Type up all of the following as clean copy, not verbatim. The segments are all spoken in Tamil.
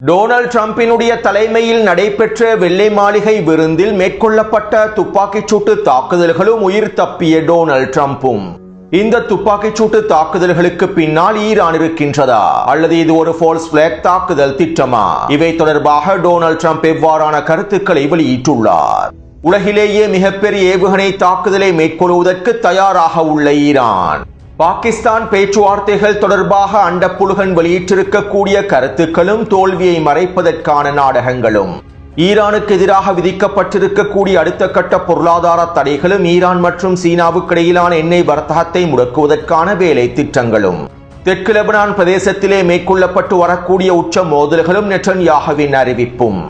டொனால்ட் டிரம்பினுடைய தலைமையில் நடைபெற்ற வெள்ளை மாளிகை விருந்தில் மேற்கொள்ளப்பட்ட துப்பாக்கிச்சூட்டு தாக்குதல்களும் உயிர் தப்பிய டொனால்ட் டிரம்பும். இந்த துப்பாக்கிச்சூட்டு தாக்குதல்களுக்கு பின்னால் ஈரான் இருக்கின்றதா அல்லது இது ஒரு ஃபால்ஸ் பிளாக் தாக்குதல் திட்டமா? இவை தொடர்பாக டொனால்ட் டிரம்ப் எவ்வாறான கருத்துக்களை வெளியிட்டுள்ளார்? உலகிலேயே மிகப்பெரிய ஏவுகணை தாக்குதலை மேற்கொள்வதற்கு தயாராக உள்ள ஈரான், பாகிஸ்தான் பேச்சுவார்த்தைகள் தொடர்பாக அண்டப்புழுகன் வெளியிட்டிருக்கக்கூடிய கருத்துக்களும் தோல்வியை மறைப்பதற்கான நாடகங்களும், ஈரானுக்கு எதிராக விதிக்கப்பட்டிருக்கக்கூடிய அடுத்த கட்ட பொருளாதார தடைகளும், ஈரான் மற்றும் சீனாவுக்கு இடையிலான எண்ணெய் வர்த்தகத்தை முடக்குவதற்கான வேலை திட்டங்களும், தெற்கு லெபனான் பிரதேசத்திலே மேற்கொள்ளப்பட்டு வரக்கூடிய உச்ச மோதல்களும், நெட்டன்யாகுவின் அறிவிப்பும்.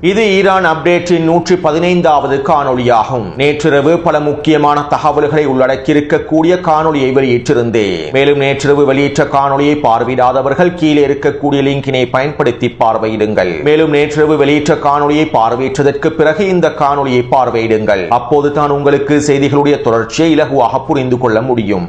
இது ஈரான் அப்டேட்டின் 115வது காணொளியாகும். நேற்றிரவு பல முக்கியமான தகவல்களை உள்ளடக்கியிருக்கக்கூடிய காணொளியை வெளியிட்டிருந்தேன். மேலும் நேற்றிரவு வெளியிட்ட காணொளியை பார்வையிடாதவர்கள் கீழே இருக்கக்கூடிய லிங்கினை பயன்படுத்தி பார்வையிடுங்கள். மேலும் நேற்றிரவு வெளியிட்ட காணொளியை பார்வையிட்டதற்கு பிறகு இந்த காணொளியை பார்வையிடுங்கள். அப்போது தான் உங்களுக்கு செய்திகளுடைய தொடர்ச்சியை இலகுவாக புரிந்து கொள்ள முடியும்.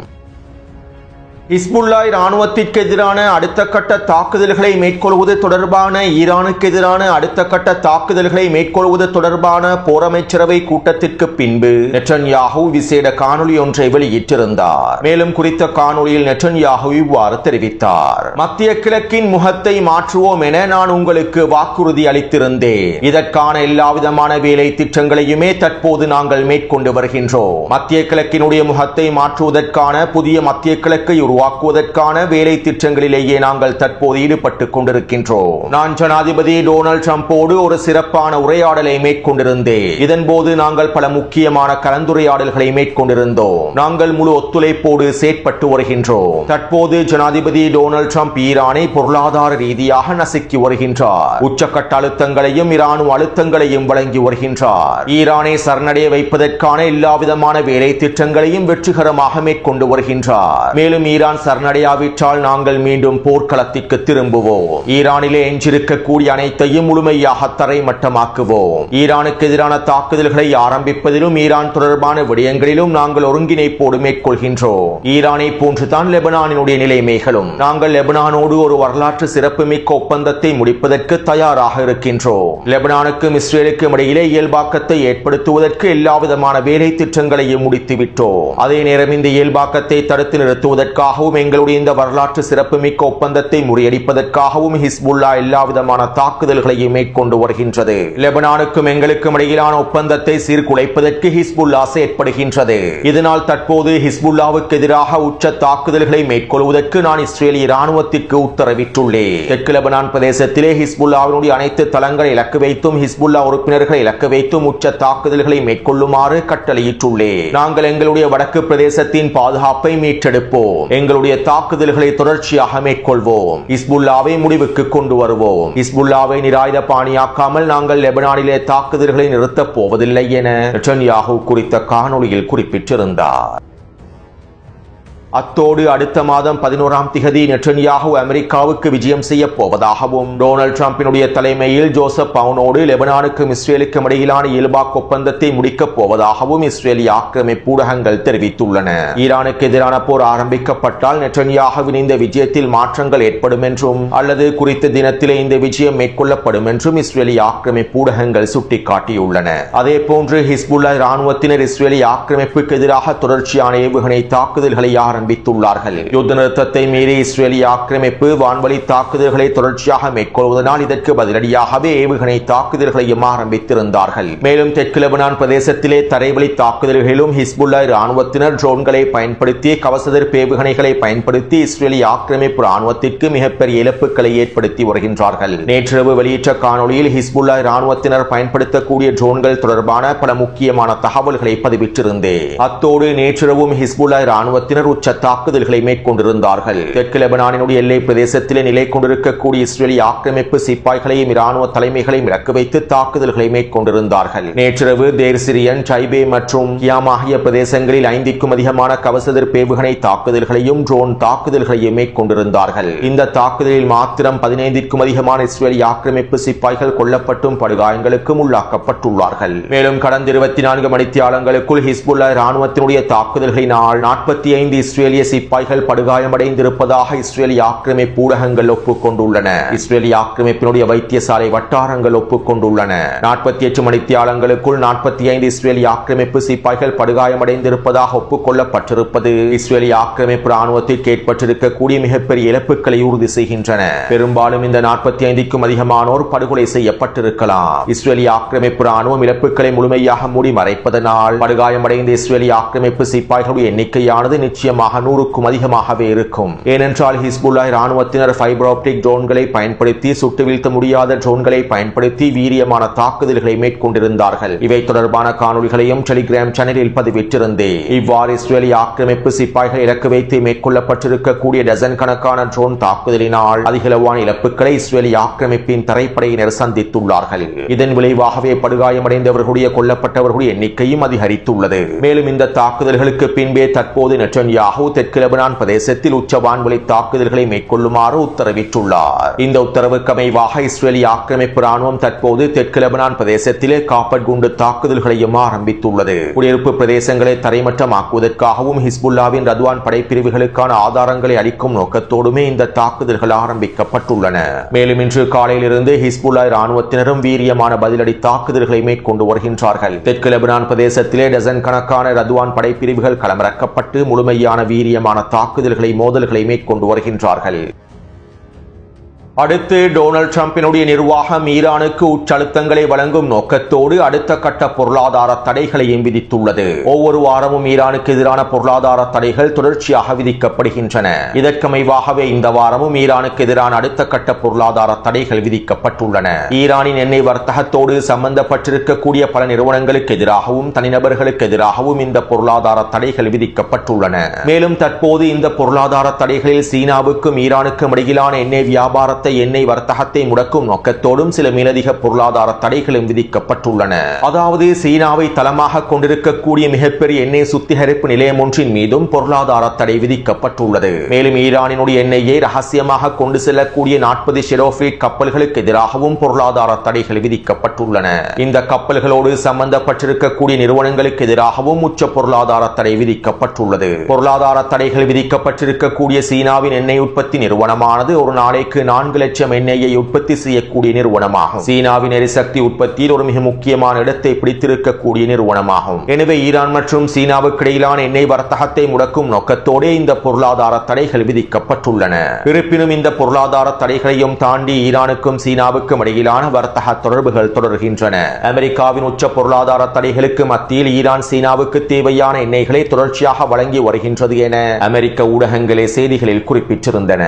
ஹிஸ்புல்லா இராணுவத்திற்கு எதிரான அடுத்த கட்ட தாக்குதல்களை மேற்கொள்வது தொடர்பான, ஈரானுக்கு எதிரான அடுத்த கட்ட தாக்குதல்களை மேற்கொள்வது தொடர்பான போரமைச்சரவை கூட்டத்திற்கு பின்பு நெட்டன்யாகு விசேட காணொலி ஒன்றை வெளியிட்டிருந்தார். மேலும் குறித்த காணொலியில் நெட்டன்யாகு இவ்வாறு தெரிவித்தார்: மத்திய கிழக்கின் முகத்தை மாற்றுவோம் என நான் உங்களுக்கு வாக்குறுதி அளித்திருந்தேன். இதற்கான எல்லாவிதமான வேலை திட்டங்களையுமே தற்போது நாங்கள் மேற்கொண்டு வருகின்றோம். மத்திய கிழக்கினுடைய முகத்தை மாற்றுவதற்கான, புதிய மத்திய கிழக்கை உருவாக்குவதற்கான வேலை திட்டங்களிலேயே நாங்கள் தற்போது ஈடுபட்டுக் கொண்டிருக்கின்றோம். நான் ஜனாதிபதி டொனால்ட் டிரம்போடு ஒரு சிறப்பான உரையாடலை மேற்கொண்டிருந்தேன். இதன்போது நாங்கள் பல முக்கியமான கலந்துரையாடல்களை மேற்கொண்டிருந்தோம். நாங்கள் முழு ஒத்துழைப்போடு செயற்பட்டு வருகின்றோம். தற்போது ஜனாதிபதி டொனால்ட் டிரம்ப் ஈரானை பொருளாதார ரீதியாக நசுக்கி வருகின்றார். உச்சக்கட்ட அழுத்தங்களையும் இராணுவ அழுத்தங்களையும் வழங்கி வருகின்றார். ஈரானை சரணடைய வைப்பதற்கான எல்லாவிதமான வேலை திட்டங்களையும் வெற்றிகரமாக மேற்கொண்டு வருகின்றார். மேலும் ஈரான் சரணடையாவிட்டால் நாங்கள் மீண்டும் போர்க்களத்திற்கு திரும்புவோம். ஈரானிலே எஞ்சிருக்கக்கூடிய அனைத்தையும் முழுமையாக தரைமட்டமாக்குவோம். ஈரானுக்கு எதிரான தாக்குதல்களை ஆரம்பிப்பதிலும், ஈரான் தொடர்பான விடயங்களிலும் நாங்கள் ஒருங்கிணைப்போடு மேற்கொள்கின்றோம். ஈரானை போன்றுதான் லெபனானினுடைய நிலைமைகளும். நாங்கள் லெபனானோடு ஒரு வரலாற்று சிறப்புமிக்க ஒப்பந்தத்தை முடிப்பதற்கு தயாராக இருக்கின்றோம். லெபனானுக்கும் இஸ்ரேலுக்கும் இடையிலே இயல்பாக்கத்தை ஏற்படுத்துவதற்கு எல்லாவிதமான வேலை திட்டங்களையும் முடித்துவிட்டோம். அதே நேரம் இந்த இயல்பாக்கத்தை தடுத்து நிறுத்துவதற்காக எங்களுடைய இந்த வரலாற்று சிறப்புமிக்க ஒப்பந்தத்தை முறியடிப்பதற்காகவும் ஹிஸ்புல்லா எல்லாவிதமான தாக்குதல்களையும் மேற்கொண்டு வருகின்றது. லெபனானுக்கும் எங்களுக்கும் இடையிலான ஒப்பந்தத்தை சீர்குலைப்பதற்கு ஹிஸ்புல்லா செயற்படுகின்றது. இதனால் தற்போது ஹிஸ்புல்லாவுக்கு எதிராக உச்ச தாக்குதல்களை மேற்கொள்வதற்கு நான் இஸ்ரேலிய இராணுவத்திற்கு உத்தரவிட்டுள்ளேன். தெற்கு லெபனான் பிரதேசத்திலே ஹிஸ்புல்லாவினுடைய அனைத்து தளங்களை இலக்கு வைத்தும், ஹிஸ்புல்லா உறுப்பினர்களை இலக்கு வைத்தும் உச்ச தாக்குதல்களை மேற்கொள்ளுமாறு கட்டளையிட்டுள்ளேன். நாங்கள் எங்களுடைய வடக்கு பிரதேசத்தின் பாதுகாப்பை மீட்டெடுப்போம். எங்களுடைய தாக்குதல்களை தொடர்ச்சியாக மேற்கொள்வோம். ஹிஸ்புல்லாவை முடிவுக்கு கொண்டு வருவோம். ஹிஸ்புல்லாவை நிராயுத பாணியாக்காமல் நாங்கள் லெபனானிலே தாக்குதல்களை நிறுத்தப் போவதில்லை என நெட்டன்யாகு குறித்த காணொளியில் குறிப்பிட்டிருந்தார். அத்தோடு அடுத்த மாதம் 11ஆம் திகதி நெட்டன்யாகு அமெரிக்காவுக்கு விஜயம் செய்ய போவதாகவும், டொனால்ட் டிரம்பினுடைய தலைமையில் ஜோசப் பவுனோடு லெபனானுக்கும் இஸ்ரேலுக்கும் இடையிலான இயல்பாக்க ஒப்பந்தத்தை முடிக்கப் போவதாகவும் இஸ்ரேலிய ஆக்கிரமிப்பு ஊடகங்கள் தெரிவித்துள்ளன. ஈரானுக்கு எதிரான போர் ஆரம்பிக்கப்பட்டால் நெட்டன்யாகுவின் இந்த விஜயத்தில் மாற்றங்கள் ஏற்படும் என்றும், அல்லது குறித்த தினத்திலே இந்த விஜயம் மேற்கொள்ளப்படும் என்றும் இஸ்ரேலிய ஆக்கிரமிப்பு ஊடகங்கள் சுட்டிக்காட்டியுள்ளன. அதே போன்று ஹிஸ்புல்லா இராணுவத்தினர் இஸ்ரேலிய ஆக்கிரமிப்புக்கு எதிராக தொடர்ச்சியான ஏவுகணை தாக்குதல்களை ஆரம்பித்துள்ளார்கள். யுத்த நிறுத்தத்தை மீறி இஸ்ரேலிய ஆக்கிரமிப்பு வான்வழி தாக்குதல்களை தொடர்ச்சியாக மேற்கொள்வதனால் இதற்கு பதிலடியாகவே ஏவுகணை தாக்குதல்களையும் ஆரம்பித்திருந்தார்கள். மேலும் தெற்கு லெபனான் பிரதேசத்திலே தரைவழி தாக்குதல்களிலும் ஹிஸ்புல்லா இராணுவத்தினர் ட்ரோன்களை பயன்படுத்தி, கவசதெடுப்பு ஏவுகணைகளை பயன்படுத்தி இஸ்ரேலிய ஆக்கிரமிப்பு இராணுவத்திற்கு மிகப்பெரிய இழப்புகளை ஏற்படுத்தி வருகின்றார்கள். நேற்றிரவு வெளியிட்ட காணொலியில் ஹிஸ்புல்லா இராணுவத்தினர் பயன்படுத்தக்கூடிய ட்ரோன்கள் தொடர்பான பல முக்கியமான தகவல்களை பதிவிட்டிருந்தேன். அத்தோடு நேற்றிரவும் ஹிஸ்புல்லா இராணுவத்தினர் உச்ச ஆரம்பபட்ச தாக்குதல்களை மேற்கொண்டிருந்தார்கள். தெற்கு லெபனானினுடைய எல்லை பிரதேசத்திலே நிலை கொண்டிருக்கக்கூடிய இஸ்ரேலிய ஆக்கிரமிப்பு சிப்பாய்களையும் இராணுவ தலைமைகளையும் இறக்கு வைத்து தாக்குதல்களை மேற்கொண்டிருந்தார்கள். நேற்றிரவு தேர் சிரியன், டைபே மற்றும் கியாம் ஆகிய பிரதேசங்களில் 5க்கும் அதிகமான கவசதிர் பேவுகணை தாக்குதல்களையும் ட்ரோன் தாக்குதல்களையும் மேற்கொண்டிருந்தார்கள். இந்த தாக்குதலில் மாத்திரம் 15க்கும் அதிகமான இஸ்ரேலிய ஆக்கிரமிப்பு சிப்பாய்கள் கொல்லப்பட்டும் படுகாயங்களுக்கும் உள்ளாக்கப்பட்டுள்ளார்கள். மேலும் கடந்த 24 மணித்தியாலங்களுக்குள் ஹிஸ்புல்லா இராணுவத்தினுடைய தாக்குதல்களினால் 45 இஸ்ரேலிய சிப்பாய்கள் படுகாயமடைந்திருப்பதாக இஸ்ரேலிய ஆக்கிரமிப்பு ஊடகங்கள் ஒப்புக்கொண்டுள்ளன. இஸ்ரேலிய ஆக்கிரமிப்பினுடைய வைத்தியசாலை வட்டாரங்கள் ஒப்புக்கொண்டுள்ளன. 48 மணித்தியாலங்களுக்குள் 45 இஸ்ரேலிய ஆக்கிரமிப்பு சிப்பாய்கள் படுகாயமடைந்திருப்பதாக ஒப்புக்கொள்ளப்பட்டிருப்பது இஸ்ரேலிய ஆக்கிரமிப்பு இராணுவத்திற்கு ஏற்பட்டிருக்கக்கூடிய மிகப்பெரிய இழப்புகளை உறுதி செய்கின்றன. பெரும்பாலும் இந்த 45க்கும் அதிகமானோர் படுகொலை செய்யப்பட்டிருக்கலாம். இஸ்ரேலிய ஆக்கிரமிப்பு ராணுவம் இழப்புகளை முழுமையாக மூடி மறைப்பதனால் படுகாயமடைந்த இஸ்ரேலிய ஆக்கிரமிப்பு சிப்பாய்களுடைய எண்ணிக்கையானது நிச்சயமாக 100க்கும் அதிகமாகவே இருக்கும். ஏனென்றால் ஹிஸ்புல்லா ராணுவத்தினர் ஃபைபர் ஆப்டிக் ட்ரோன்களை பயன்படுத்தி சுட்டு வீழ்த்த முடியாத ட்ரோன்களை பயன்படுத்தி வீரியமான தாக்குதல்களை மேற்கொண்டிருந்தார்கள். இவை தொடர்பான காணொலிகளையும் டெலிகிராம் சேனலில் பதிவிட்டிருந்தேன். இவ்வாறு இஸ்ரேலிய ஆக்கிரமிப்பு சிப்பாய்கள் இலக்கு வைத்து மேற்கொள்ளப்பட்டிருக்கக்கூடிய டசன் கணக்கான ட்ரோன் தாக்குதலினால் அதிகளவான இழப்புகளை இஸ்ரேலிய ஆக்கிரமிப்பின் தரைப்படையினர் சந்தித்துள்ளார்கள். இதன் விளைவாகவே படுகாயமடைந்தவர்களுடைய கொல்லப்பட்டவர்களுடைய எண்ணிக்கையும் அதிகரித்துள்ளது. மேலும் இந்த தாக்குதல்களுக்கு பின்பே தற்போது நெட்டன்யாஹூ தெற்கு லெபனான் பிரதேசத்தில் உச்ச வான்வழி தாக்குதல்களை மேற்கொள்ளுமாறு உத்தரவிட்டுள்ளார். இந்த உத்தரவுக்கு அமைவாக இஸ்ரேலிய ஆக்கிரமிப்பு ராணுவம் தற்போது தெற்கு லெபனான் பிரதேசத்திலே காப்பட் குண்டு தாக்குதல்களையும் ஆரம்பித்துள்ளது. குடியிருப்பு பிரதேசங்களை தரைமட்டமாக்குவதற்காகவும் ஹிஸ்புல்லாவின் ரத்வான் படைப்பிரிவுகளுக்கான ஆதாரங்களை அளிக்கும் நோக்கத்தோடுமே இந்த தாக்குதல்கள் ஆரம்பிக்கப்பட்டுள்ளன. மேலும் இன்று காலையிலிருந்து ஹிஸ்புல்லா ராணுவத்தினரும் வீரியமான பதிலடி தாக்குதல்களை மேற்கொண்டு வருகின்றார்கள். தெற்கு லெபனான் பிரதேசத்திலே டசன் கணக்கான ரத்வான் படைப்பிரிவுகள் களமிறக்கப்பட்டு முழுமையான வீரியமான தாக்குதல்களை மோதல்களை மேற்கொண்டு வருகின்றார்கள். அடுத்து டொனால்ட் ட்ரம்பினுடைய நிர்வாகம் ஈரானுக்கு உச்சழுத்தங்களை வழங்கும் நோக்கத்தோடு அடுத்த கட்ட பொருளாதார தடைகளையும் விதித்துள்ளது. ஒவ்வொரு வாரமும் ஈரானுக்கு எதிரான பொருளாதார தடைகள் தொடர்ச்சியாக விதிக்கப்படுகின்றன. இதற்கமைவாகவே இந்த வாரமும் ஈரானுக்கு எதிரான அடுத்த கட்ட பொருளாதார தடைகள் விதிக்கப்பட்டுள்ளன. ஈரானின் எண்ணெய் வர்த்தகத்தோடு சம்பந்தப்பட்டிருக்கக்கூடிய பல நிறுவனங்களுக்கு எதிராகவும் தனிநபர்களுக்கு எதிராகவும் இந்த பொருளாதார தடைகள் விதிக்கப்பட்டுள்ளன. மேலும் தற்போது இந்த பொருளாதார தடைகளில் சீனாவுக்கும் ஈரானுக்கும் இடையிலான எண்ணெய் வியாபாரத்தை எண்ணெய் வர்த்தகத்தை முடக்கும் நோக்கத்தோடும் சில மேலதிக பொருளாதார தடைகளும் விதிக்கப்பட்டுள்ளன. அதாவது சீனாவை தளமாக கொண்டிருக்கக்கூடிய மிகப்பெரிய எண்ணெய் சுத்திகரிப்பு நிலையம் ஒன்றின் மீதும் பொருளாதார தடை விதிக்கப்பட்டுள்ளது. மேலும் ஈரானினுடைய எண்ணெயை ரகசியமாக கொண்டு செல்லக்கூடிய 40 ஷெரோஃபீட் கப்பல்களுக்கு எதிராகவும் பொருளாதார தடைகள் விதிக்கப்பட்டுள்ளன. இந்த கப்பல்களோடு சம்பந்தப்பட்டிருக்கக்கூடிய நிறுவனங்களுக்கு எதிராகவும் உச்ச பொருளாதார தடை விதிக்கப்பட்டுள்ளது. பொருளாதார தடைகள் விதிக்கப்பட்டிருக்கக்கூடிய சீனாவின் எண்ணெய் உற்பத்தி நிறுவனமானது ஒரு நாளைக்கு 4 லட்சம் எண்ணெயை உற்பத்தி செய்யக்கூடிய நிறுவனமாகும். சீனாவின் எரிசக்தி உற்பத்தியில் ஒரு மிக முக்கியமான இடத்தை பிடித்திருக்கக்கூடிய நிறுவனமாகும். எனவே ஈரான் மற்றும் சீனாவுக்கு இடையிலான எண்ணெய் வர்த்தகத்தை முடக்கும் நோக்கத்தோடு இந்த பொருளாதார தடைகள் விதிக்கப்பட்டுள்ளன. இருப்பினும் இந்த பொருளாதார தடைகளையும் தாண்டி ஈரானுக்கும் சீனாவுக்கும் இடையிலான வர்த்தக தொடர்புகள் தொடர்கின்றன. அமெரிக்காவின் உச்ச பொருளாதார தடைகளுக்கு மத்தியில் ஈரான் சீனாவுக்கு தேவையான எண்ணெய்களை தொடர்ச்சியாக வழங்கி வருகின்றது என அமெரிக்க ஊடகங்களே செய்திகளில் குறிப்பிட்டிருந்தன.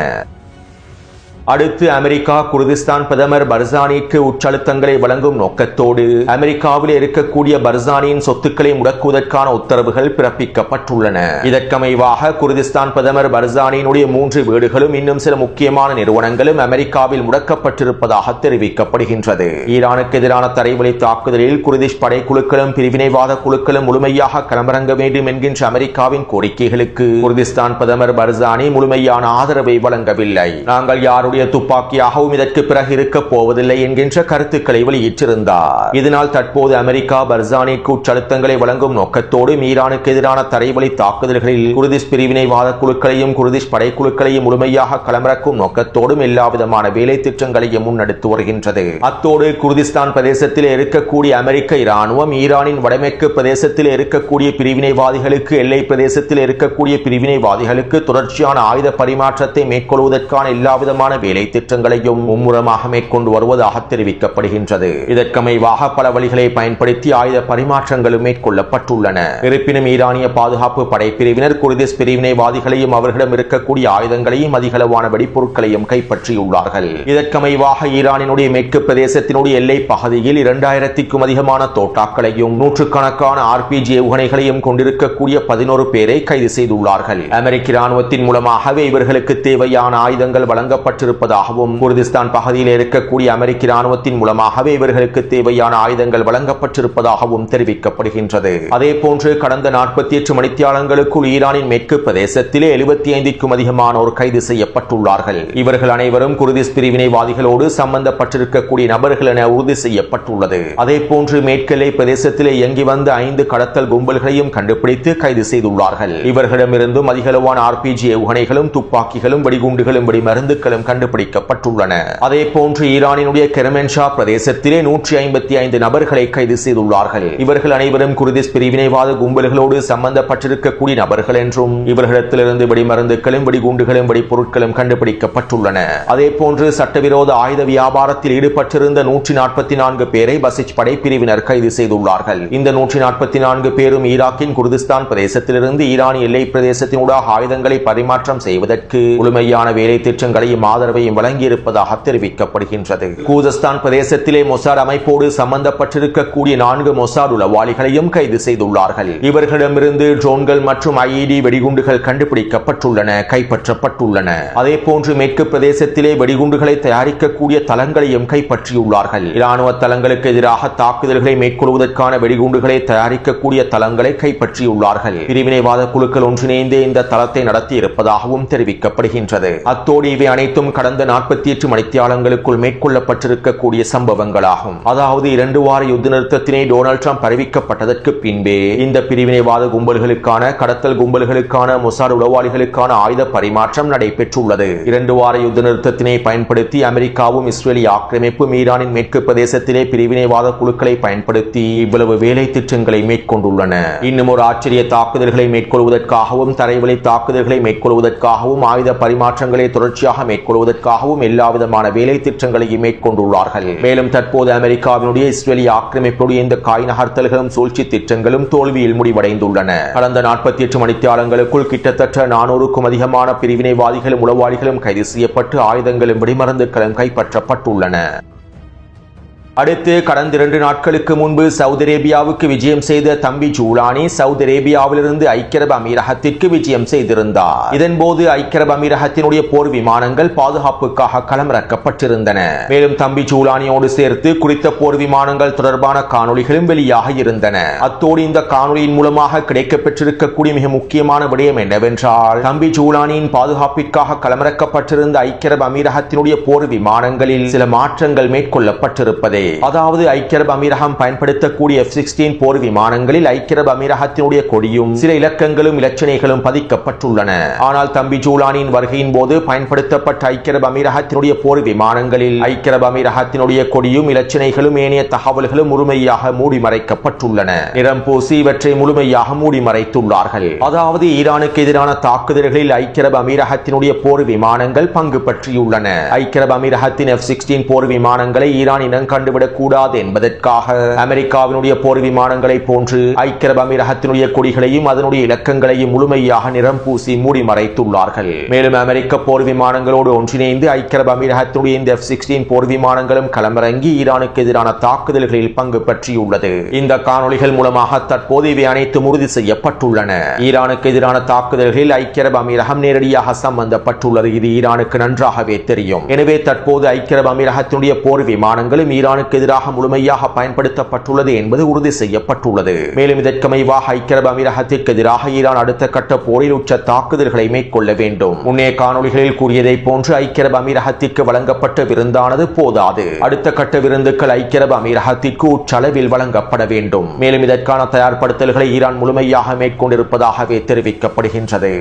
அடுத்து அமெரிக்கா குர்திஸ்தான் பிரதமர் பர்சானிக்கு உச்சழுத்தங்களை வழங்கும் நோக்கத்தோடு அமெரிக்காவில் இருக்கக்கூடிய பர்சானியின் சொத்துக்களை முடக்குவதற்கான உத்தரவுகள் பிறப்பிக்கப்பட்டுள்ளன. இதற்கமைவாக குர்திஸ்தான் பிரதமர் பர்சானியினுடைய 3 வீடுகளும் இன்னும் சில முக்கியமான நிறுவனங்களும் அமெரிக்காவில் முடக்கப்பட்டிருப்பதாக தெரிவிக்கப்படுகின்றது. ஈரானுக்கு எதிரான தரைவழி தாக்குதலில் குர்திஷ் படைக்குழுக்களும் பிரிவினைவாத குழுக்களும் முழுமையாக களமிறங்க வேண்டும் என்கின்ற அமெரிக்காவின் கோரிக்கைகளுக்கு குர்திஸ்தான் பிரதமர் பர்சானி முழுமையான ஆதரவை வழங்கவில்லை. நாங்கள் யாருடைய துப்பாக்கியாகவும் இதற்கு பிறகு இருக்க போவதில்லை என்கின்ற கருத்துக்களை வெளியிட்டிருந்தார். இதனால் தற்போது அமெரிக்கா பர்சானிக்கு உச்சழுத்தங்களை வழங்கும் நோக்கத்தோடு ஈரானுக்கு எதிரான தரைவழி தாக்குதல்களில் குர்திஷ் பிரிவினைவாத குழுக்களையும் குர்திஷ் படைக்குழுக்களையும் முழுமையாக களமிறக்கும் நோக்கத்தோடும் எல்லாவிதமான வேலை திட்டங்களையும் முன்னெடுத்து வருகின்றது. அத்தோடு குர்திஸ்தான் பிரதேசத்தில் இருக்கக்கூடிய அமெரிக்க இராணுவம் ஈரானின் வடமேற்கு பிரதேசத்தில் இருக்கக்கூடிய பிரிவினைவாதிகளுக்கு எல்லை பிரதேசத்தில் இருக்கக்கூடிய பிரிவினைவாதிகளுக்கு தொடர்ச்சியான ஆயுத பரிமாற்றத்தை மேற்கொள்வதற்கான எல்லாவிதமான வேலை திட்டங்களையும் மும்முரமாக மேற்கொண்டு வருவதாக தெரிவிக்கப்படுகின்றது. இதற்கமைவாக பல வழிகளை பயன்படுத்தி ஆயுத பரிமாற்றங்களும் மேற்கொள்ளப்பட்டுள்ளன. இருப்பினும் ஈரானிய பாதுகாப்பு படைப்பிரிவினர் குர்திஸ் பிரிவினைவாதிகளையும் அவர்களிடம் இருக்கக்கூடிய ஆயுதங்களையும் அதிகளவான வெடிப்பொருட்களையும் கைப்பற்றியுள்ளார்கள். இதற்கமைவாக ஈரானினுடைய மேற்கு பிரதேசத்தினுடைய எல்லை பகுதியில் 2000க்கும் அதிகமான தோட்டாக்களையும் நூற்றுக்கணக்கான RPG ஏவுகணைகளையும் கொண்டிருக்கக்கூடிய 11 பேரை கைது செய்துள்ளார்கள். அமெரிக்க ராணுவத்தின் மூலமாகவே இவர்களுக்கு தேவையான ஆயுதங்கள் வழங்கப்பட்டிருப்பதாகவும் குர்திஸ்தான் பகுதியில் இருக்கக்கூடிய அமெரிக்க ராணுவத்தின் மூலமாகவே இவர்களுக்கு தேவையான ஆயுதங்கள் வழங்கப்பட்டிருப்பதாகவும் தெரிவிக்கப்படுகின்றது. அதேபோன்று கடந்த 48 மணித்தியாலங்களுக்குள் ஈரானின் மேற்கு பிரதேசத்திலே 75க்கும் அதிகமானோர் கைது செய்யப்பட்டுள்ளார்கள். இவர்கள் அனைவரும் குர்திஸ் பிரிவினைவாதிகளோடு சம்பந்தப்பட்டிருக்கக்கூடிய நபர்கள் என உறுதி செய்யப்பட்டுள்ளது. அதேபோன்று மேற்கெல்லை பிரதேசத்திலே இயங்கி வந்த 5 கடத்தல் கும்பல்களையும் கண்டுபிடித்து கைது செய்துள்ளார்கள். இவர்களிடமிருந்தும் அதிகளவான RPG ஏவுகணைகளும் துப்பாக்கிகளும் வெடிகுண்டுகளும் வெடிமருந்துகளும் கண்டுபிடிக்கப்பட்டுள்ளன. அதேபோன்று ஈரானினுடைய கெர்மன்ஷா பிரதேசத்திலே 155 நபர்களை கைது செய்துள்ளார்கள். இவர்கள் அனைவரும் குர்திஸ் பிரிவினைவாத கும்பல்களோடு சம்பந்தப்பட்டிருக்கக்கூடிய நபர்கள் என்றும் இவர்களிடத்திலிருந்து வெடிமருந்துகளும் வெடிகுண்டுகளும் வெடிப்பொருட்களும் கண்டுபிடிக்கப்பட்டுள்ளன. அதேபோன்று சட்டவிரோத ஆயுத வியாபாரத்தில் ஈடுபட்டிருந்த 144 பேரை பசிச் படைப்பிரிவினர் கைது செய்துள்ளார்கள். இந்த 144 பேரும் ஈராக்கின் குர்திஸ்தான் பிரதேசத்திலிருந்து ஈரான் எல்லை பிரதேசத்தினூடாக ஆயுதங்களை பரிமாற்றம் செய்வதற்கு முழுமையான வேலை திட்டங்களையும் ஆதரவையும் வழங்கியிருப்பதாக தெரிவிக்கப்படுகின்றது. கூதஸ்தான் பிரதேசத்திலே மொசாட் அமைப்போடு சம்பந்தப்பட்டிருக்கக்கூடிய 4 மொசாட் உளவாளிகளையும் கைது செய்துள்ளார்கள். இவர்களிடமிருந்து ட்ரோன்கள் மற்றும் IED வெடிகுண்டுகள் கண்டுபிடிக்கப்பட்டுள்ளன, கைப்பற்றப்பட்டுள்ளன. அதேபோன்று மேற்கு பிரதேசத்திலே வெடிகுண்டுகளை தயாரிக்கக்கூடிய தளங்களையும் கைப்பற்றியுள்ளார்கள். இராணுவ தளங்களுக்கு எதிராக தாக்குதல்களை மேற்கொள்வதற்கான வெடிகுண்டுகளை தயாரிக்கக்கூடிய தளங்களை கைப்பற்றியுள்ளார்கள். பிரிவினைவாத குழுக்கள் ஒன்றிணைந்து இந்த தளத்தை நடத்தி இருப்பதாகவும் தெரிவிக்கப்படுகின்றது. அத்தோடு இவை அனைத்தும் கடந்த 48 மணித்தியாலங்களுக்குள் மேற்கொள்ளப்பட்டிருக்கக்கூடிய சம்பவங்களாகும். அதாவது 2 வார யுத்த நிறுத்தத்தினை டொனால்ட் ட்ரம்ப் அறிவிக்கப்பட்டதற்கு பின்பே இந்த பிரிவினைவாத கும்பல்களுக்கான கடத்தல் கும்பல்களுக்கான மொசாட் உளவாளிகளுக்கான ஆயுத பரிமாற்றம் நடைபெற்றுள்ளது. 2 வார யுத்த நிறுத்தத்தினை பயன்படுத்தி அமெரிக்காவும் இஸ்ரேலிய ஆக்கிரமிப்பும் ஈரானின் மேற்கு பிரதேசத்திலே பிரிவினைவாத குழுக்களை பயன்படுத்தி இவ்வளவு வேலை திட்டங்களை மேற்கொண்டுள்ளன. இன்னும் ஒரு ஆச்சரிய தாக்குதல்களை மேற்கொள்வதற்காகவும் தரைவழி தாக்குதல்களை மேற்கொள்வதற்காகவும் ஆயுத பரிமாற்றங்களை தொடர்ச்சியாக மேற்கொள்வதற்காகவும் எல்லாவிதமான வேலை திட்டங்களையும் மேற்கொண்டுள்ளார்கள். மேலும் தற்போது அமெரிக்காவினுடைய இஸ்ரேலிய ஆக்கிரமிப்புடைய இந்த காய் நகர்த்தல்களும் சூழ்ச்சி திட்டங்களும் தோல்வியில் முடிவடைந்துள்ளன. கடந்த 48 மணித்தியாலங்களுக்குள் கிட்டத்தட்ட 400க்கும் அதிகமான பிரிவினைவாதிகளும் உளவாளிகளும் கைது செய்யப்பட்டு ஆயுதங்களும் வெடிமருந்துகளும் கைப்பற்றப்பட்டுள்ளன. அடுத்து கடந்த 2 நாட்களுக்கு முன்பு சவுதி அரேபியாவுக்கு விஜயம் செய்த தம்பி ஜூலானி சவுதி அரேபியாவிலிருந்து ஐக்கிய அரபு அமீரகத்திற்கு விஜயம் செய்திருந்தார். இதன்போது ஐக்கிய அரபு அமீரகத்தினுடைய போர் விமானங்கள் பாதுகாப்புக்காக களமிறக்கப்பட்டிருந்தன. மேலும் தம்பி ஜூலானியோடு சேர்த்து குறித்த போர் விமானங்கள் தொடர்பான காணொளிகளும் வெளியாக இருந்தன. அத்தோடு இந்த காணொளியின் மூலமாக கிடைக்கப்பெற்றிருக்கக்கூடிய மிக முக்கியமான விடயம் என்னவென்றால் தம்பி ஜூலானியின் பாதுகாப்பிற்காக களமிறக்கப்பட்டிருந்த ஐக்கிய அரபு அமீரகத்தினுடைய போர் விமானங்களில் சில மாற்றங்கள் மேற்கொள்ளப்பட்டிருப்பதே. அதாவது ஐக்கிய அரபு அமீரகம் பயன்படுத்தக்கூடிய F-16 போர் விமானங்களில் ஐக்கிய அரபு அமீரகத்தினுடைய கொடியும் சில இலக்கங்களும் இலச்சினைகளும் பதிக்கப்பட்டுள்ளன. ஆனால் தம்பி ஜூலானியின் வருகையின் போது பயன்படுத்தப்பட்ட ஐக்கிய அரபு அமீரகத்தினுடைய போர் விமானங்களில் ஐக்கிய அரபு அமீரகத்தினுடைய கொடியும் இலச்சினைகளும் ஏனைய தகவல்களும் முழுமையாக மூடி மறைக்கப்பட்டுள்ளன. நிறம் பூசி இவற்றை முழுமையாக மூடி மறைத்துள்ளார்கள். அதாவது ஈரானுக்கு எதிரான தாக்குதல்களில் ஐக்கிய அரபு அமீரகத்தினுடைய போர் விமானங்கள் பங்கு பற்றியுள்ளன. ஐக்கிய அரபு அமீரகத்தின் F-16 போர் விமானங்களை ஈரான் இனம் கண்டுவிடக் கூடாது என்பதற்காக அமெரிக்காவினுடைய போர் விமானங்களை போன்று ஐக்கிய அரபு அமீரகத்தினுடைய கொடிகளையும் அதனுடைய இலக்கங்களையும் முழுமையாக நிறம் பூசி மூடி மறைத்துள்ளார்கள். மேலும் அமெரிக்க போர் விமானங்களோடு ஒன்றிணைந்து ஐக்கிய அரபு அமீரகத்தினுடைய இந்த F-16 போர் விமானங்களும் களமிறங்கி ஈரானுக்கு எதிரான தாக்குதல்களில் பங்கு பற்றியுள்ளது. இந்த காணொளிகள் மூலமாக தற்போது இவை அனைத்தும் உறுதி செய்யப்பட்டுள்ளன. ஈரானுக்கு எதிரான தாக்குதல்களில் ஐக்கிய அரபு அமீரகம் நேரடியாக சம்பந்தப்பட்டுள்ளது. இது ஈரானுக்கு நன்றாகவே தெரியும். எனவே தற்போது ஐக்கிய அரபு அமீரகத்தினுடைய போர் விமானங்களும் ஈரானுக்கு எதிராக முழுமையாக பயன்படுத்தப்பட்டுள்ளது என்பது உறுதி செய்யப்பட்டுள்ளது. மேலும் இதற்கமைவாக ஐக்கிய அரபு அமீரகத்திற்கு எதிராக ஈரான் அடுத்த கட்ட போரில் உச்ச தாக்குதல்களை மேற்கொள்ள வேண்டும். முன்னைய காணொளிகளில் கூறியதை போன்று ஐக்கிய அரபு அமீரகத்திற்கு வழங்கப்பட்ட விருந்தானது போதாது. அடுத்த கட்ட விருந்துகள் ஐக்கிய அரபு அமீரகத்திற்கு உச்சளவில் வழங்கப்பட வேண்டும். மேலும் இதற்கான தயார்படுத்தல்களை ஈரான் முழுமையாக மேற்கொண்டிருப்பதாகவே தெரிவிக்கப்படுகின்றது.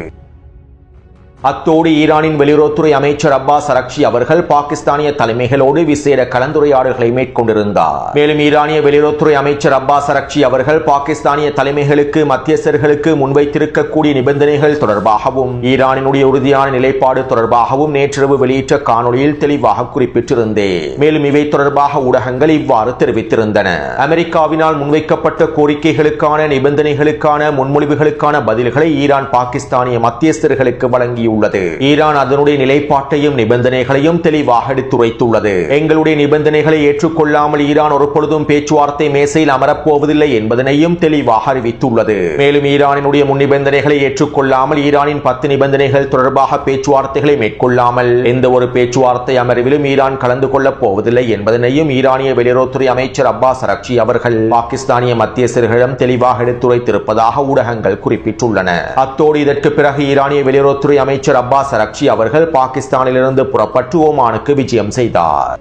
அத்தோடு ஈரானின் வெளியுறவுத்துறை அமைச்சர் அப்பாஸ் அரக்சி அவர்கள் பாகிஸ்தானிய தலைமைகளோடு விசேட கலந்துரையாடல்களை மேற்கொண்டிருந்தார். மேலும் ஈரானிய வெளியுறவுத்துறை அமைச்சர் அப்பாஸ் அரக்சி அவர்கள் பாகிஸ்தானிய தலைமைகளுக்கு மத்தியஸ்தர்களுக்கு முன்வைத்திருக்கக்கூடிய நிபந்தனைகள் தொடர்பாகவும் ஈரானினுடைய உறுதியான நிலைப்பாடு தொடர்பாகவும் நேற்றிரவு வெளியிட்ட காணொலியில் தெளிவாக குறிப்பிட்டிருந்தேன். மேலும் இவை தொடர்பாக ஊடகங்கள் இவ்வாறு தெரிவித்திருந்தன. அமெரிக்காவினால் முன்வைக்கப்பட்ட கோரிக்கைகளுக்கான நிபந்தனைகளுக்கான முன்மொழிவுகளுக்கான பதில்களை ஈரான் பாகிஸ்தானிய மத்தியஸ்தர்களுக்கு வழங்கி உள்ளது. ஈரான் அதனுடைய நிலைப்பாட்டையும் நிபந்தனைகளையும் தெளிவாக எடுத்துரைத்துள்ளது. எங்களுடைய நிபந்தனைகளை ஏற்றுக்கொள்ளாமல் ஈரான் ஒரு பொழுதும் பேச்சுவார்த்தை மேசையில் அமரப்போவதில்லை என்பதனையும் தெளிவாக அறிவித்துள்ளது. மேலும் ஈரானினுடைய முன் நிபந்தனைகளை ஏற்றுக்கொள்ளாமல் ஈரானின் 10 நிபந்தனைகள் தொடர்பாக பேச்சுவார்த்தைகளை மேற்கொள்ளாமல் எந்த ஒரு பேச்சுவார்த்தை அமர்விலும் ஈரான் கலந்து கொள்ளப் போவதில்லை என்பதனையும் ஈரானிய வெளியுறவுத்துறை அமைச்சர் அப்பாஸ் அரக்சி அவர்கள் பாகிஸ்தானிய மத்தியஸ்தர்களிடம் தெளிவாக எடுத்துரைத்திருப்பதாக ஊடகங்கள் குறிப்பிட்டுள்ளன. அத்தோடு இதற்கு பிறகு ஈரானிய வெளியுறவுத்துறை அமைச்சர் அப்பாஸ் அரக்சி அவர்கள் பாகிஸ்தானிலிருந்து புறப்பட்டு ஓமானுக்கு விஜயம் செய்தார்.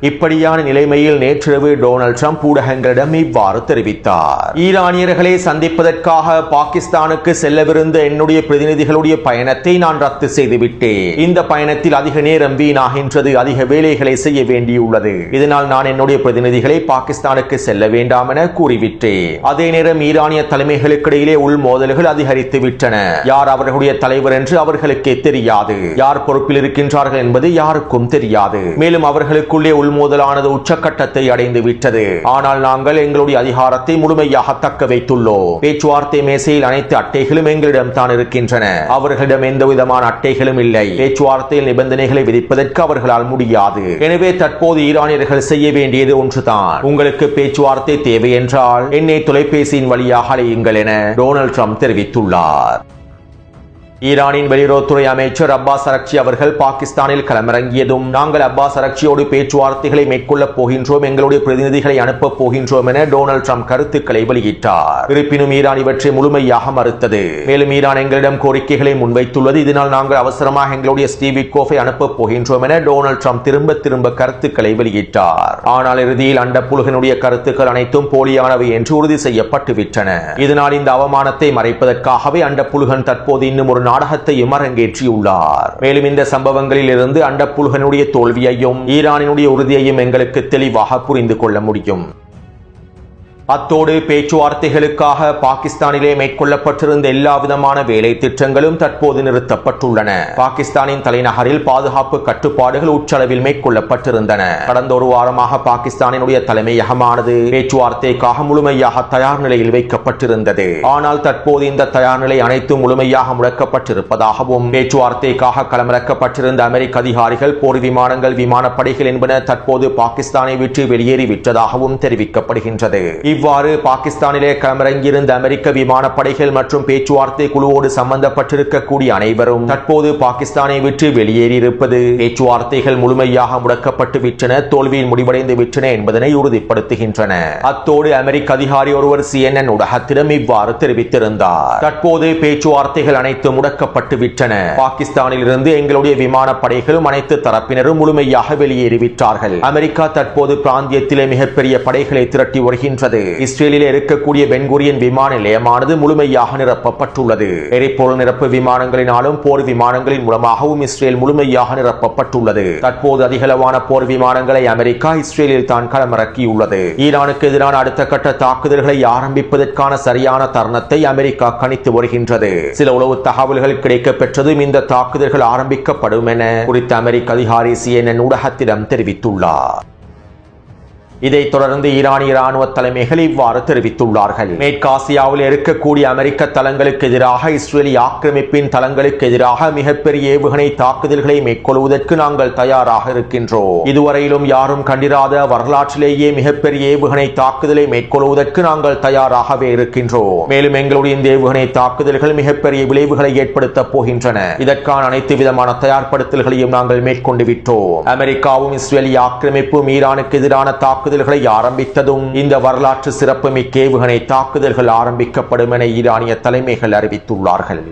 இப்படியான நிலைமையில் நேற்றிரவு டொனால்ட் ட்ரம்ப் ஊடகங்களிடம் இவ்வாறு தெரிவித்தார். ஈரானியர்களை சந்திப்பதற்காக பாகிஸ்தானுக்கு செல்லவிருந்த என்னுடைய பிரதிநிதிகளுடைய பயணத்தை நான் ரத்து செய்துவிட்டேன். இந்த பயணத்தில் அதிக நேரம் வீணாகின்றது, அதிக வேலைகளை செய்ய வேண்டியுள்ளது. இதனால் நான் என்னுடைய பிரதிநிதிகளை பாகிஸ்தானுக்கு செல்ல வேண்டாம் என கூறிவிட்டேன். அதே நேரம் ஈரானிய தலைமைகளுக்கிடையிலே உள் மோதல்கள் அதிகரித்து விட்டன. யார் அவர்களுடைய தலைவர் என்று அவர்களுக்கே தெரியாது. யார் பொறுப்பில் இருக்கின்றார்கள் என்பது யாருக்கும் தெரியாது. மேலும் அவர்களுக்குள்ளே மோதலானது உச்சக்கட்டத்தை அடைந்து விட்டது. ஆனால் நாங்கள் எங்களுடைய அதிகாரத்தை முழுமையாக தக்க வைத்துள்ளோம். பேச்சுவார்த்தை மேசையில் அனைத்து அட்டைகளும் எங்களிடம் தான் இருக்கின்றன. அவர்களிடம் எந்த விதமான அட்டைகளும் இல்லை. பேச்சுவார்த்தையில் நிபந்தனைகளை விதிப்பதற்கு அவர்களால் முடியாது. எனவே தற்போது ஈரானியர்கள் செய்ய வேண்டியது ஒன்றுதான். உங்களுக்கு பேச்சுவார்த்தை தேவை என்றால் என்னை தொலைபேசியின் வழியாக அழையுங்கள் என டொனால்ட் ட்ரம்ப் தெரிவித்துள்ளார். ஈரானின் வெளியுறவுத்துறை அமைச்சர் அப்பாஸ் அரக்சி அவர்கள் பாகிஸ்தானில் களமிறங்கியதும் நாங்கள் அப்பாஸ் அரக்சியோடு பேச்சுவார்த்தைகளை மேற்கொள்ளப் போகின்றோம், எங்களுடைய பிரதிநிதிகளை அனுப்பப் போகின்றோம் என டொனால்ட் ட்ரம்ப் கருத்துக்களை வெளியிட்டார். இருப்பினும் ஈரான் இவற்றை முழுமையாக மறுத்தது. மேலும் ஈரான் எங்களிடம் கோரிக்கைகளை முன்வைத்துள்ளது. இதனால் நாங்கள் அவசரமாக எங்களுடைய ஸ்டீவ் விட்கோஃபை அனுப்பப் போகின்றோம் என டொனால்ட் ட்ரம்ப் திரும்ப கருத்துக்களை வெளியிட்டார். ஆனால் இறுதியில் அண்டப்புழுகனுடைய கருத்துக்கள் அனைத்தும் போலியானவை என்று உறுதி செய்யப்பட்டுவிட்டன. இதனால் இந்த அவமானத்தை மறைப்பதற்காகவே அண்டப்புழுகன் தற்போது இன்னும் ஒரு நாடகத்தையும் அரங்கேற்றியுள்ளார். மேலும் இந்த சம்பவங்களில் இருந்து அண்டப்புழுகனுடைய தோல்வியையும் ஈரானினுடைய உறுதியையும் எங்களுக்கு தெளிவாக புரிந்து கொள்ள முடியும். அத்தோடு பேச்சுவார்த்தைகளுக்காக பாகிஸ்தானிலே மேற்கொள்ளப்பட்டிருந்த எல்லா விதமான வேலை திட்டங்களும் தற்போது நிறுத்தப்பட்டுள்ளன. பாகிஸ்தானின் தலைநகரில் பாதுகாப்பு கட்டுப்பாடுகள் உச்சளவில் மேற்கொள்ளப்பட்டிருந்தன. கடந்த ஒரு வாரமாக பாகிஸ்தானினுடைய தலைமையகமானது பேச்சுவார்த்தைக்காக முழுமையாக தயார் நிலையில் வைக்கப்பட்டிருந்தது. ஆனால் தற்போது இந்த தயார் நிலை அனைத்தும் முழுமையாக முடக்கப்பட்டிருப்பதாகவும் பேச்சுவார்த்தைக்காக களமிறக்கப்பட்டிருந்த அமெரிக்க அதிகாரிகள், போர் விமானங்கள், விமானப்படைகள் என்பன தற்போது பாகிஸ்தானை விட்டு வெளியேறிவிட்டதாகவும் தெரிவிக்கப்படுகின்றது. இவ்வாறு பாகிஸ்தானிலே களமிறங்கியிருந்த அமெரிக்க விமானப்படைகள் மற்றும் பேச்சுவார்த்தை குழுவோடு சம்பந்தப்பட்டிருக்கக்கூடிய அனைவரும் தற்போது பாகிஸ்தானை விட்டு வெளியேறியிருப்பது பேச்சுவார்த்தைகள் முழுமையாக முடக்கப்பட்டு விட்டன, தோல்வியில் முடிவடைந்து விட்டன என்பதனை உறுதிப்படுத்துகின்றன. அத்தோடு அமெரிக்க அதிகாரி ஒருவர் CNN ஊடகத்திடம் இவ்வாறு தெரிவித்திருந்தார். தற்போது பேச்சுவார்த்தைகள் அனைத்து முடக்கப்பட்டு விட்டன. பாகிஸ்தானில் இருந்து எங்களுடைய விமானப்படைகளும் அனைத்து தரப்பினரும் முழுமையாக வெளியேறிவிட்டார்கள். அமெரிக்கா தற்போது பிராந்தியத்திலே மிகப்பெரிய படைகளை திரட்டி வருகின்றது. இஸ்ரேலில் இருக்கக்கூடிய பென்குரியன் விமான நிலையமானது முழுமையாக நிரப்பப்பட்டுள்ளது. எரிபொருள் நிரப்பு விமானங்களினாலும் போர் விமானங்களின் மூலமாகவும் இஸ்ரேல் முழுமையாக நிரப்பப்பட்டுள்ளது. தற்போது அதிகளவான போர் விமானங்களை அமெரிக்கா இஸ்ரேலில் தான் களமிறக்கியுள்ளது. ஈரானுக்கு எதிரான அடுத்த கட்ட தாக்குதல்களை ஆரம்பிப்பதற்கான சரியான தருணத்தை அமெரிக்கா கணித்து வருகின்றது. சில உளவு தகவல்கள் கிடைக்கப் பெற்றதும் இந்த தாக்குதல்கள் ஆரம்பிக்கப்படும் என குறித்த அமெரிக்க அதிகாரி CNN ஊடகத்திடம் தெரிவித்துள்ளார். இதைத் தொடர்ந்து ஈரானிய ராணுவ தலைமைகள் இவ்வாறு தெரிவித்துள்ளார்கள். மேற்காசியாவில் இருக்கக்கூடிய அமெரிக்க தளங்களுக்கு எதிராக இஸ்ரேலி ஆக்கிரமிப்பின் தளங்களுக்கு எதிராக மிகப்பெரிய ஏவுகணை தாக்குதல்களை மேற்கொள்வதற்கு நாங்கள் தயாராக இருக்கின்றோம். இதுவரையிலும் யாரும் கண்டிராத வரலாற்றிலேயே மிகப்பெரிய ஏவுகணை தாக்குதலை மேற்கொள்வதற்கு நாங்கள் தயாராகவே இருக்கின்றோம். மேலும் எங்களுடைய இந்த ஏவுகணை தாக்குதல்கள் மிகப்பெரிய விளைவுகளை ஏற்படுத்தப் போகின்றன. இதற்கான அனைத்து விதமான தயார்படுத்தல்களையும் நாங்கள் மேற்கொண்டு விட்டோம். அமெரிக்காவும் இஸ்ரேலி ஆக்கிரமிப்பும் ஈரானுக்கு எதிரான தாக்குதல்களை ஆரம்பித்ததும் இந்த வரலாற்று சிறப்புமிக்க ஏவுகணை தாக்குதல்கள் ஆரம்பிக்கப்படும் என ஈரானிய தலைமைகள் அறிவித்துள்ளார்கள்.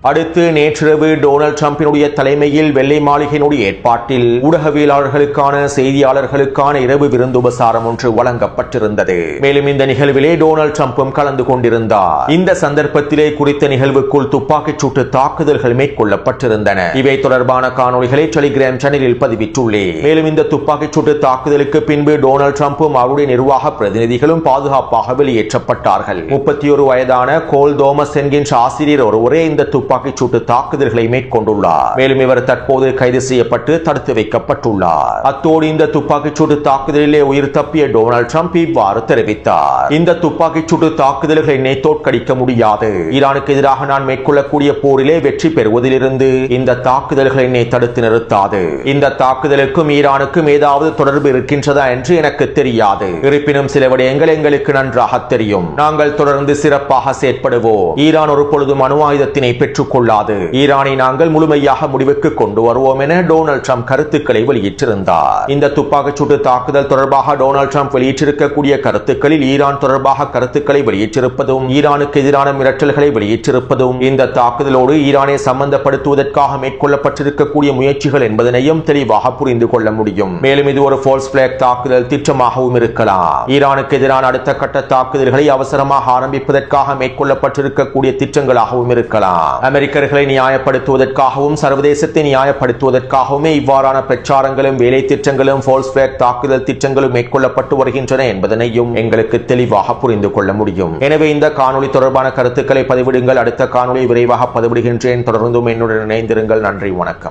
அடுத்து நேற்றிரவு டொனால்ட் டிரம்பினுடைய தலைமையில் வெள்ளை மாளிகையினுடைய ஏற்பாட்டில் ஊடகவியலாளர்களுக்கான செய்தியாளர்களுக்கான இரவு விருந்துபசாரம் ஒன்று வழங்கப்பட்டிருந்தது. மேலும் இந்த நிகழ்விலே டொனால்ட் டிரம்பும் கலந்து கொண்டிருந்தார். இந்த சந்தர்ப்பத்திலே குறித்த நிகழ்வுக்குள் துப்பாக்கிச் சூட்டு தாக்குதல்கள் மேற்கொள்ளப்பட்டிருந்தன. இவை தொடர்பான காணொளிகளை டெலிகிராம் சேனலில் பதிவிட்டுள்ளேன். மேலும் இந்த துப்பாக்கிச் சூட்டு தாக்குதலுக்கு பின்பு டொனால்ட் டிரம்பும் அவருடைய நிர்வாக பிரதிநிதிகளும் பாதுகாப்பாக வெளியேற்றப்பட்டார்கள். 31 வயதான கோல் தோமஸ் என்கின்ற ஆசிரியர் ஒருவரே இந்த துப்பாக்கிச் சூட்டு தாக்குதல்களை மேற்கொண்டுள்ளார். மேலும் இவர் தற்போது கைது செய்யப்பட்டு தடுத்து வைக்கப்பட்டுள்ளார். அத்தோடு இந்த துப்பாக்கிச் சூட்டு தாக்குதலிலே உயிர் தப்பிய டொனால்ட் ட்ரம்ப் இவ்வாறு தெரிவித்தார். இந்த துப்பாக்கிச் சூட்டு தாக்குதல்களை என்னை தோற்கடிக்க முடியாது. ஈரானுக்கு எதிராக நான் மேற்கொள்ளக்கூடிய போரிலே வெற்றி பெறுவதிலிருந்து இந்த தாக்குதல்களை என்னை தடுத்து நிறுத்தாது. இந்த தாக்குதலுக்கும் ஈரானுக்கும் ஏதாவது தொடர்பு இருக்கின்றதா என்று எனக்கு தெரியாது. இருப்பினும் சில விடயங்கள் எங்களுக்கு நன்றாக தெரியும். நாங்கள் தொடர்ந்து சிறப்பாக செயற்படுவோம். ஈரான் ஒரு பொழுதும் அணு ஆயுதத்தினை பெற்றுக் கொள்ளாது. ஈரானை நாங்கள் முழுமையாக முடிவுக்கு கொண்டு வருவோம் என டொனால்ட் ட்ரம்ப் கருத்துக்களை வெளியிட்டிருந்தார். இந்த துப்பாக்கிச் சூட்டு தாக்குதல் தொடர்பாக டொனால்ட் ட்ரம்ப் வெளியிட்டிருக்கக்கூடிய கருத்துக்களில் ஈரான் தொடர்பாக கருத்துக்களை வெளியிட்டிருப்பதும் ஈரானுக்கு எதிரான மிரட்டல்களை வெளியிட்டிருப்பதும் இந்த தாக்குதலோடு ஈரானை சம்பந்தப்படுத்துவதற்காக மேற்கொள்ளப்பட்டிருக்கக்கூடிய முயற்சிகள் என்பதனையும் தெளிவாக புரிந்து கொள்ள முடியும். மேலும் இது ஒரு ஃபால்ஸ் பிளாக் தாக்குதல் திட்டமாகவும் இருக்கலாம். ஈரானுக்கு எதிரான அடுத்த கட்ட தாக்குதல்களை அவசரமாக ஆரம்பிப்பதற்காக மேற்கொள்ளப்பட்டிருக்கக்கூடிய திட்டங்களாகவும் இருக்கலாம். அமெரிக்கர்களை நியாயப்படுத்துவதற்காகவும் சர்வதேசத்தை நியாயப்படுத்துவதற்காகவுமே இவ்வாறான பிரச்சாரங்களும் வேலை திட்டங்களும் ஃபால்ஸ் பிளாக் தாக்குதல் திட்டங்களும் மேற்கொள்ளப்பட்டு வருகின்றன என்பதனையும் எங்களுக்கு தெளிவாக புரிந்து கொள்ள முடியும். எனவே இந்த காணொளி தொடர்பான கருத்துக்களை பதிவிடுங்கள். அடுத்த காணொளி விரைவாக பதிவிடுகின்றேன். தொடர்ந்தும் என்னுடன் இணைந்திருங்கள். நன்றி, வணக்கம்.